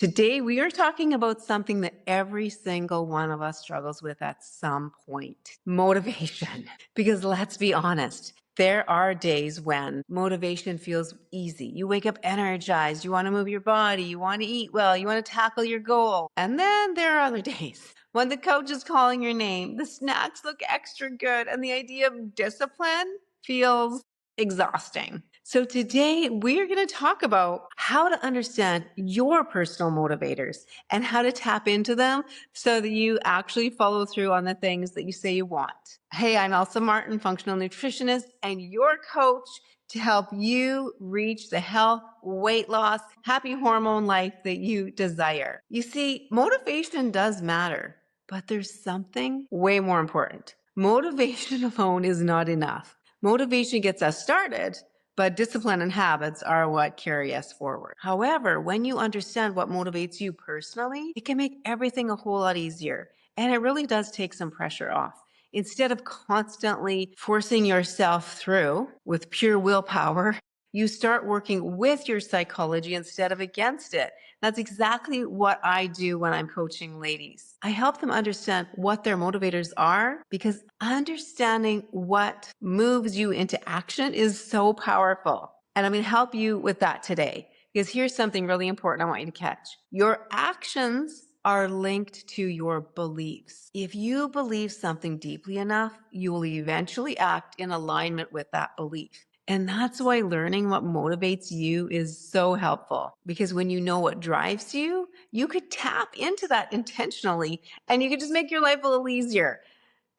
Today, we are talking about something that every single one of us struggles with at some point: motivation. Because let's be honest, there are days when motivation feels easy. You wake up energized, you want to move your body, you want to eat well, you want to tackle your goal. And then there are other days when the coach is calling your name, the snacks look extra good, and the idea of discipline feels exhausting. So today we're going to talk about how to understand your personal motivators and how to tap into them so that you actually follow through on the things that you say you want. Hey, I'm Elsa Martin, functional nutritionist and your coach to help you reach the health, weight loss, happy hormone life that you desire. You see, motivation does matter, but there's something way more important. Motivation alone is not enough. Motivation gets us started, but discipline and habits are what carry us forward. However, when you understand what motivates you personally, it can make everything a whole lot easier. And it really does take some pressure off. Instead of constantly forcing yourself through with pure willpower, you start working with your psychology instead of against it. That's exactly what I do when I'm coaching ladies. I help them understand what their motivators are, because understanding what moves you into action is so powerful. And I'm going to help you with that today, because here's something really important I want you to catch. Your actions are linked to your beliefs. If you believe something deeply enough, you will eventually act in alignment with that belief. And that's why learning what motivates you is so helpful, because when you know what drives you, you could tap into that intentionally and you could just make your life a little easier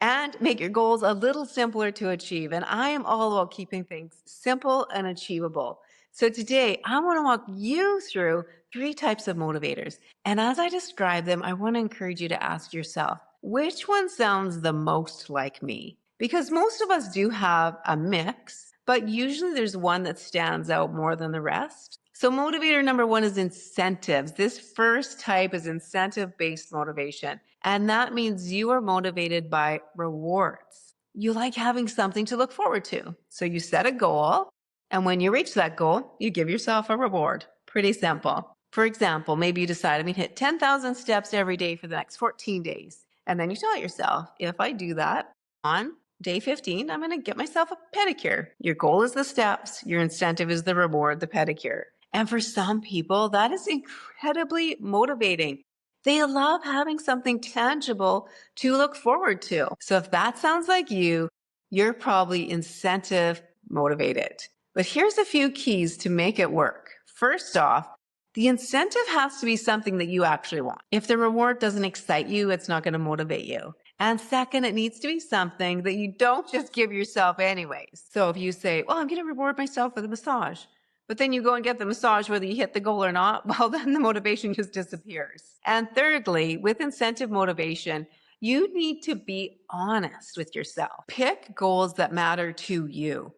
and make your goals a little simpler to achieve. And I am all about keeping things simple and achievable. So today, I want to walk you through 3 types of motivators. And as I describe them, I want to encourage you to ask yourself, which one sounds the most like me? Because most of us do have a mix, but usually there's one that stands out more than the rest. So motivator number 1 is incentives. This first type is incentive-based motivation. And that means you are motivated by rewards. You like having something to look forward to. So you set a goal, and when you reach that goal, you give yourself a reward. Pretty simple. For example, maybe you decide I'm going to hit 10,000 steps every day for the next 14 days. And then you tell yourself, if I do that on day 15, I'm going to get myself a pedicure. Your goal is the steps. Your incentive is the reward, the pedicure. And for some people, that is incredibly motivating. They love having something tangible to look forward to. So if that sounds like you, you're probably incentive motivated. But here's a few keys to make it work. First off, the incentive has to be something that you actually want. If the reward doesn't excite you, it's not going to motivate you. And second, it needs to be something that you don't just give yourself anyways. So if you say, well, I'm going to reward myself with a massage, but then you go and get the massage whether you hit the goal or not, well, then the motivation just disappears. And thirdly, with incentive motivation, you need to be honest with yourself. Pick goals that matter to you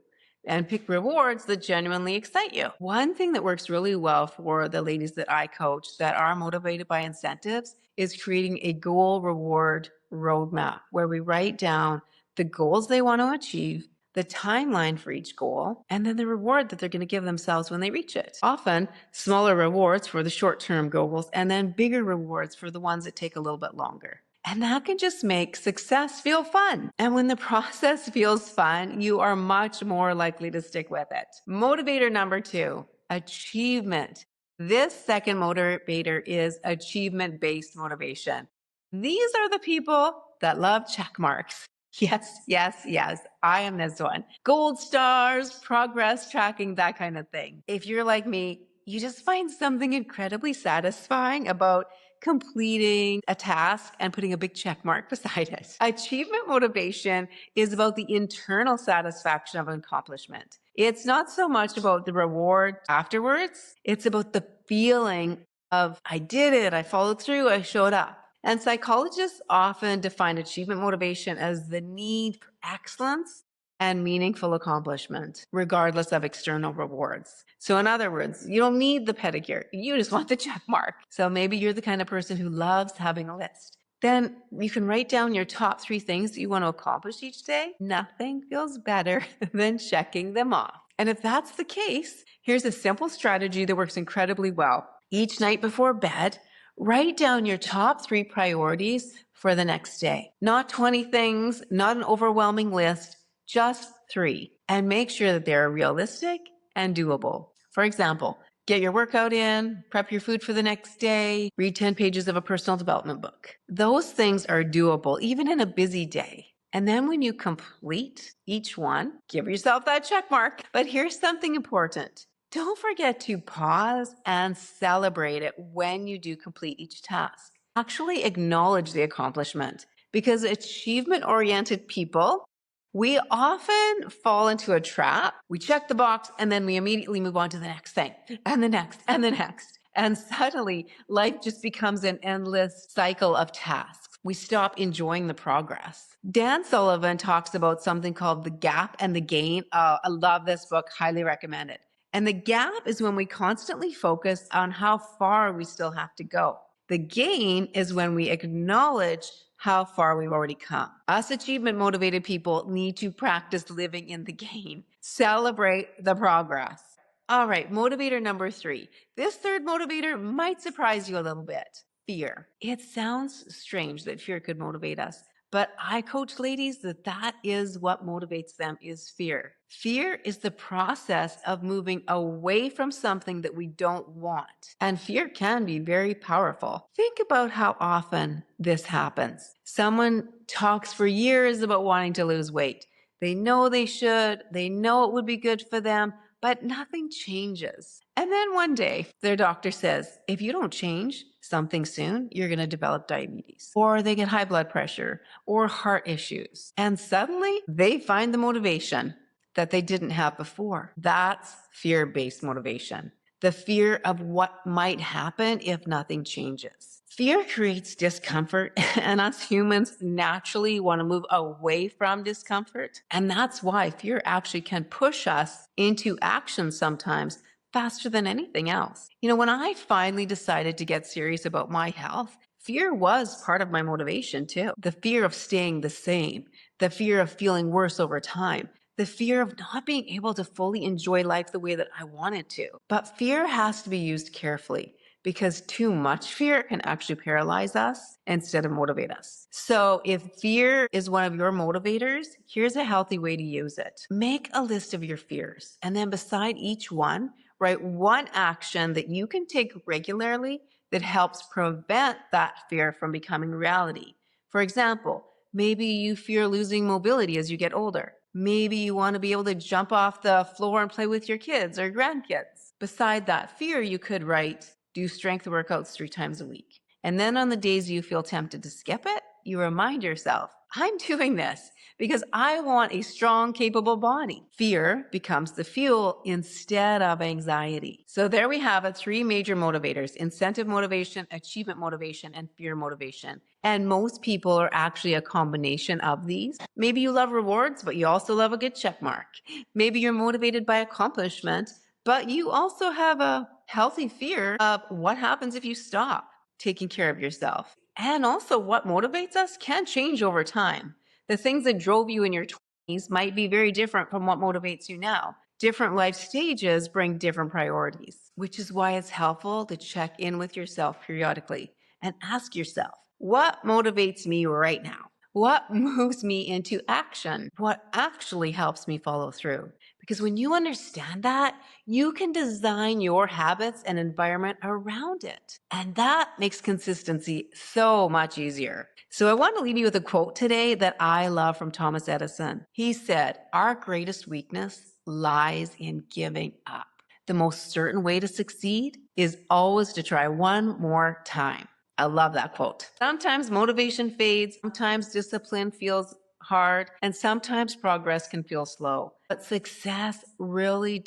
and pick rewards that genuinely excite you. One thing that works really well for the ladies that I coach that are motivated by incentives is creating a goal reward roadmap where we write down the goals they want to achieve, the timeline for each goal, and then the reward that they're going to give themselves when they reach it. Often smaller rewards for the short-term goals and then bigger rewards for the ones that take a little bit longer. And that can just make success feel fun. And when the process feels fun, you are much more likely to stick with it. Motivator number 2, achievement. This second motivator is achievement-based motivation. These are the people that love check marks. Yes, yes, yes, I am this one. Gold stars, progress tracking, that kind of thing. If you're like me, you just find something incredibly satisfying about completing a task and putting a big check mark beside it. Achievement motivation is about the internal satisfaction of an accomplishment. It's not so much about the reward afterwards. It's about the feeling of, I did it, I followed through, I showed up. And psychologists often define achievement motivation as the need for excellence and meaningful accomplishment, regardless of external rewards. So in other words, you don't need the pedicure. You just want the check mark. So maybe you're the kind of person who loves having a list. Then you can write down your top 3 things that you want to accomplish each day. Nothing feels better than checking them off. And if that's the case, here's a simple strategy that works incredibly well. Each night before bed, write down your top 3 priorities for the next day. Not 20 things, not an overwhelming list, just 3. And make sure that they're realistic and doable. For example, get your workout in, prep your food for the next day, read 10 pages of a personal development book. Those things are doable even in a busy day. And then when you complete each one, give yourself that check mark. But here's something important. Don't forget to pause and celebrate it when you do complete each task. Actually acknowledge the accomplishment, because achievement-oriented people, we often fall into a trap. We check the box and then we immediately move on to the next thing and the next and the next. And suddenly life just becomes an endless cycle of tasks. We stop enjoying the progress. Dan Sullivan talks about something called the gap and the gain. I love this book, highly recommend it. And the gap is when we constantly focus on how far we still have to go. The gain is when we acknowledge how far we've already come. Us achievement motivated people need to practice living in the gain. Celebrate the progress. All right, motivator number 3. This third motivator might surprise you a little bit. Fear. It sounds strange that fear could motivate us, but I coach ladies that is what motivates them is fear. Fear is the process of moving away from something that we don't want. And fear can be very powerful. Think about how often this happens. Someone talks for years about wanting to lose weight. They know they should, they know it would be good for them, but nothing changes. And then one day, their doctor says, if you don't change something soon, you're going to develop diabetes, or they get high blood pressure, or heart issues. And suddenly, they find the motivation that they didn't have before. That's fear-based motivation. The fear of what might happen if nothing changes. Fear creates discomfort, and us humans naturally want to move away from discomfort. And that's why fear actually can push us into action sometimes faster than anything else. You know, when I finally decided to get serious about my health, fear was part of my motivation too. The fear of staying the same, the fear of feeling worse over time, the fear of not being able to fully enjoy life the way that I wanted to. But fear has to be used carefully, because too much fear can actually paralyze us instead of motivate us. So if fear is one of your motivators, here's a healthy way to use it. Make a list of your fears, and then beside each one, write one action that you can take regularly that helps prevent that fear from becoming reality. For example, maybe you fear losing mobility as you get older. Maybe you want to be able to jump off the floor and play with your kids or grandkids. Beside that fear, you could write, do strength workouts 3 times a week. And then on the days you feel tempted to skip it, you remind yourself, I'm doing this because I want a strong, capable body. Fear becomes the fuel instead of anxiety. So there we have it, 3 major motivators: incentive motivation, achievement motivation, and fear motivation. And most people are actually a combination of these. Maybe you love rewards, but you also love a good check mark. Maybe you're motivated by accomplishment, but you also have a healthy fear of what happens if you stop taking care of yourself. And also, what motivates us can change over time. The things that drove you in your 20s might be very different from what motivates you now. Different life stages bring different priorities, which is why it's helpful to check in with yourself periodically and ask yourself, what motivates me right now? What moves me into action? What actually helps me follow through? Because when you understand that, you can design your habits and environment around it. And that makes consistency so much easier. So I want to leave you with a quote today that I love from Thomas Edison. He said, our greatest weakness lies in giving up. The most certain way to succeed is always to try one more time. I love that quote. Sometimes motivation fades, sometimes discipline feels hard, and sometimes progress can feel slow. But success rarely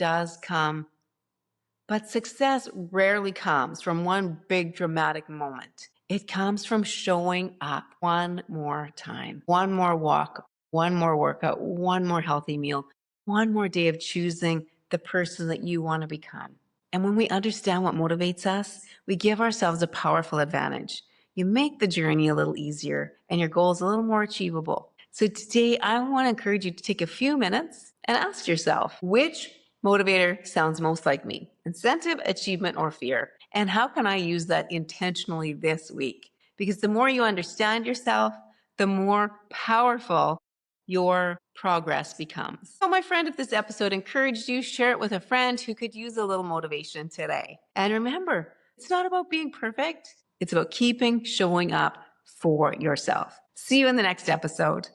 comes from one big dramatic moment. It comes from showing up one more time, one more walk, one more workout, one more healthy meal, one more day of choosing the person that you want to become. And when we understand what motivates us, we give ourselves a powerful advantage. You make the journey a little easier and your goals a little more achievable. So today, I want to encourage you to take a few minutes and ask yourself, which motivator sounds most like me? Incentive, achievement, or fear? And how can I use that intentionally this week? Because the more you understand yourself, the more powerful your progress becomes. So, my friend, if this episode encouraged you, share it with a friend who could use a little motivation today. And remember, it's not about being perfect, it's about showing up for yourself. See you in the next episode.